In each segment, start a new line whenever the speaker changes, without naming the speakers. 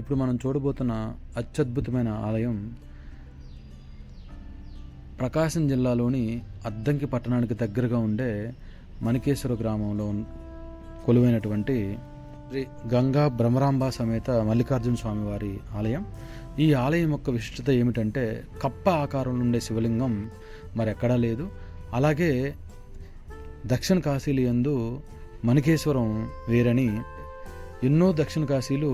ఇప్పుడు మనం చూడబోతున్న అత్యద్భుతమైన ఆలయం ప్రకాశం జిల్లాలోని అద్దంకి పట్టణానికి దగ్గరగా ఉండే మణికేశ్వర గ్రామంలో కొలువైనటువంటి శ్రీ గంగా భ్రమరాంబ సమేత మల్లికార్జున స్వామి వారి ఆలయం. ఈ ఆలయం యొక్క విశిష్టత ఏమిటంటే కప్ప ఆకారంలో ఉండే శివలింగం మరెక్కడా లేదు. అలాగే దక్షిణ కాశీలు యందు మణికేశ్వరం వేరని ఎన్నో దక్షిణ కాశీలు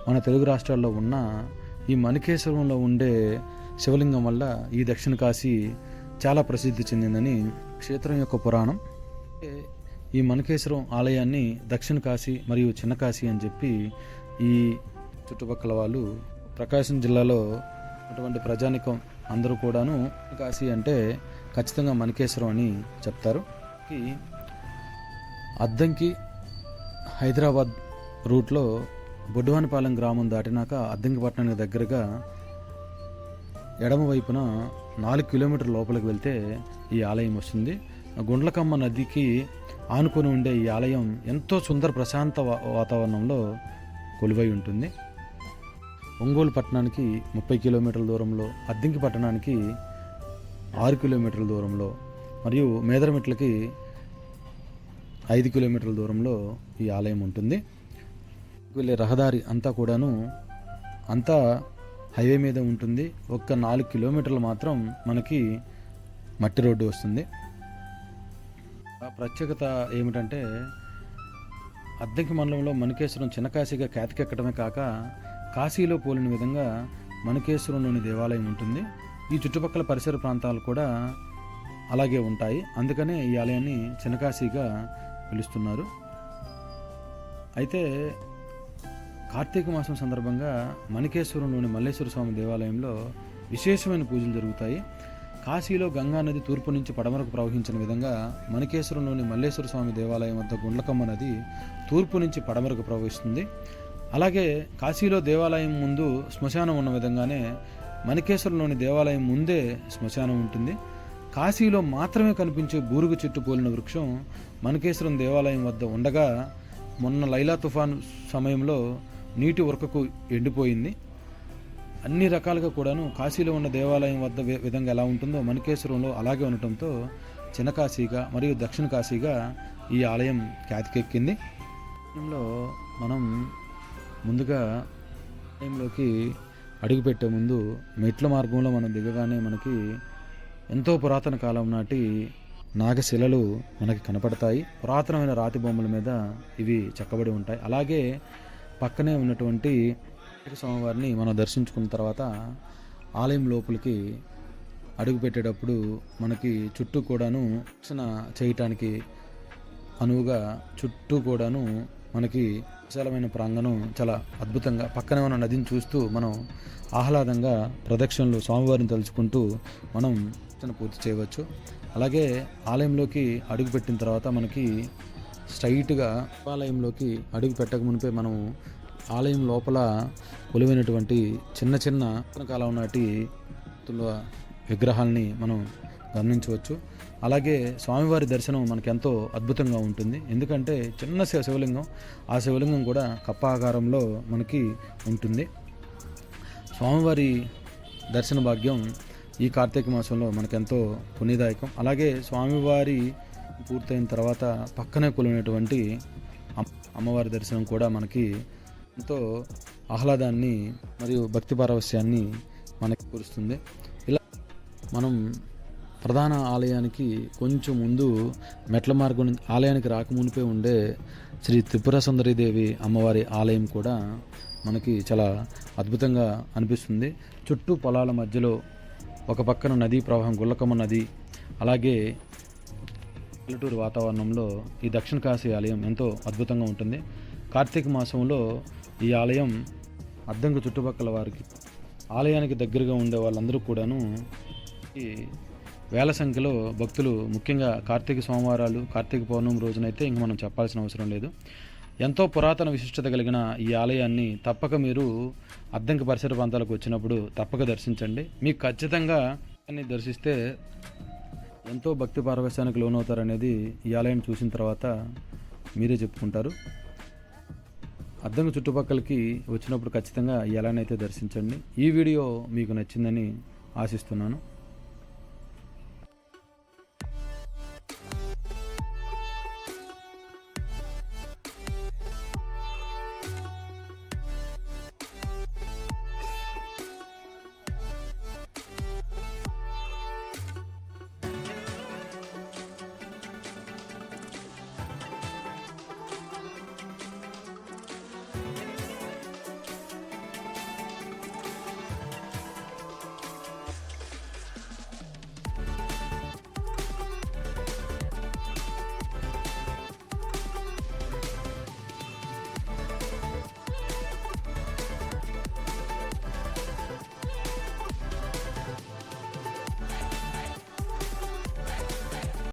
మన తెలుగు రాష్ట్రాల్లో ఉన్న ఈ మణికేశ్వరంలో ఉండే శివలింగం వల్ల ఈ దక్షిణ కాశీ చాలా ప్రసిద్ధి చెందిందని క్షేత్రం యొక్క పురాణం. ఈ మణికేశ్వరం ఆలయాన్ని దక్షిణ కాశీ మరియు చిన్న కాశీ అని చెప్పి ఈ చుట్టుపక్కల వాళ్ళు ప్రకాశం జిల్లాలో అటువంటి ప్రజానికం అందరూ కూడాను కాశీ అంటే ఖచ్చితంగా మణికేశ్వరం అని చెప్తారు. అద్దంకి హైదరాబాద్ రూట్లో బొడ్డువానిపాలెం గ్రామం దాటినాక అద్దంకి పట్టణానికి దగ్గరగా ఎడమ వైపున 4 కిలోమీటర్ల లోపలికి వెళ్తే ఈ ఆలయం వస్తుంది. గుండ్లకమ్మ నదికి ఆనుకొని ఉండే ఈ ఆలయం ఎంతో సుందర ప్రశాంత వాతావరణంలో కొలువై ఉంటుంది. ఒంగోలు పట్టణానికి 30 కిలోమీటర్ల దూరంలో, అద్దంకి పట్టణానికి 6 కిలోమీటర్ల దూరంలో మరియు మేదరమెట్లకి 5 కిలోమీటర్ల దూరంలో ఈ ఆలయం ఉంటుంది. వెళ్ళే రహదారి అంతా కూడాను హైవే మీద ఉంటుంది. ఒక్క 4 కిలోమీటర్లు మాత్రం మనకి మట్టి రోడ్డు వస్తుంది. ఆ ప్రత్యేకత ఏమిటంటే అద్దంకి మండలంలో మణికేశ్వరం చిన్న కాశీగా ఖ్యాతికెక్కడమే కాక కాశీలో పోలిన విధంగా మణికేశ్వరంలోని దేవాలయం ఉంటుంది. ఈ చుట్టుపక్కల పరిసర ప్రాంతాలు కూడా అలాగే ఉంటాయి. అందుకనే ఈ ఆలయాన్ని చిన్న కాశీగా పిలుస్తున్నారు. అయితే కార్తీక మాసం సందర్భంగా మణికేశ్వరంలోని మల్లేశ్వర స్వామి దేవాలయంలో విశేషమైన పూజలు జరుగుతాయి. కాశీలో గంగా నది తూర్పు నుంచి పడమరకు ప్రవహించిన విధంగా మణికేశ్వరంలోని మల్లేశ్వర స్వామి దేవాలయం వద్ద గుండ్లకమ్మ నది తూర్పు నుంచి పడమరకు ప్రవహిస్తుంది. అలాగే కాశీలో దేవాలయం ముందు శ్మశానం ఉన్న విధంగానే మణికేశ్వరంలోని దేవాలయం ముందే శ్మశానం ఉంటుంది. కాశీలో మాత్రమే కనిపించే బూరుగు చెట్టు పోలిన వృక్షం మణికేశ్వరం దేవాలయం వద్ద ఉండగా మొన్న లైలా తుఫాను సమయంలో నీటి ఉరకకు ఎండిపోయింది. అన్ని రకాలుగా కూడాను కాశీలో ఉన్న దేవాలయం వద్ద విధంగా ఎలా ఉంటుందో మణికేశ్వరంలో అలాగే ఉండటంతో చిన్న కాశీగా మరియు దక్షిణ కాశీగా ఈ ఆలయం ఖ్యాతికెక్కింది. మనం ముందుగా ఆలయంలోకి అడుగుపెట్టే ముందు మెట్ల మార్గంలో మనం దిగగానే మనకి ఎంతో పురాతన కాలం నాటి నాగశిలలు మనకి కనపడతాయి. పురాతనమైన రాతి బొమ్మల మీద ఇవి చెక్కబడి ఉంటాయి. అలాగే పక్కనే ఉన్నటువంటి స్వామివారిని మనం దర్శించుకున్న తర్వాత ఆలయం లోపలికి అడుగు పెట్టేటప్పుడు మనకి చుట్టూ కూడాను రక్షణ చేయటానికి అనువుగా చుట్టూ కూడాను మనకి విశాలమైన ప్రాంగణం చాలా అద్భుతంగా పక్కనే ఉన్న నదిని చూస్తూ మనం ఆహ్లాదంగా ప్రదక్షిణలు స్వామివారిని తలుచుకుంటూ మనం పూర్తి చేయవచ్చు. అలాగే ఆలయంలోకి అడుగు పెట్టిన తర్వాత మనకి స్ట్రైట్గా ఆలయంలోకి అడుగు పెట్టక మునిపే మనం ఆలయం లోపల కొలువైనటువంటి చిన్న చిన్న కాలం నాటి విగ్రహాలని మనం గమనించవచ్చు. అలాగే స్వామివారి దర్శనం మనకి ఎంతో అద్భుతంగా ఉంటుంది. ఎందుకంటే చిన్న శివలింగం, ఆ శివలింగం కూడా కప్ప ఆకారంలో మనకి ఉంటుంది. స్వామివారి దర్శన భాగ్యం ఈ కార్తీక మాసంలో మనకెంతో పుణ్యదాయకం. అలాగే స్వామివారి పూర్తయిన తర్వాత పక్కనే కొలినటువంటి అమ్మవారి దర్శనం కూడా మనకి ఎంతో ఆహ్లాదాన్ని మరియు భక్తి పారవస్యాన్ని మనకి కురుస్తుంది. ఇలా మనం ప్రధాన ఆలయానికి కొంచెం ముందు మెట్ల మార్గం ఆలయానికి రాకమునిపే ఉండే శ్రీ త్రిపుర సుందరీదేవి అమ్మవారి ఆలయం కూడా మనకి చాలా అద్భుతంగా అనిపిస్తుంది. చుట్టూ పొలాల మధ్యలో ఒక పక్కన నదీ ప్రవాహం గుండ్లకమ్మ నది, అలాగే పల్లెటూరు వాతావరణంలో ఈ దక్షిణ కాశీ ఆలయం ఎంతో అద్భుతంగా ఉంటుంది. కార్తీక మాసంలో ఈ ఆలయం అద్దంకి చుట్టుపక్కల వారికి ఆలయానికి దగ్గరగా ఉండే వాళ్ళందరూ కూడాను ఈ వేల సంఖ్యలో భక్తులు, ముఖ్యంగా కార్తీక సోమవారాలు, కార్తీక పౌర్ణమి రోజునైతే ఇంక మనం చెప్పాల్సిన అవసరం లేదు. ఎంతో పురాతన విశిష్టత కలిగిన ఈ ఆలయాన్ని తప్పక మీరు అద్దంకి పరిసర ప్రాంతాలకు వచ్చినప్పుడు తప్పక దర్శించండి. మీకు ఖచ్చితంగా దర్శిస్తే ఎంతో భక్తి పారవస్యానికి లోనవుతారనేది ఈ ఆలయం చూసిన తర్వాత మీరే చెప్పుకుంటారు. అద్దంకి చుట్టుపక్కలకి వచ్చినప్పుడు ఖచ్చితంగా ఎలానైతే దర్శించండి. ఈ వీడియో మీకు నచ్చిందని ఆశిస్తున్నాను.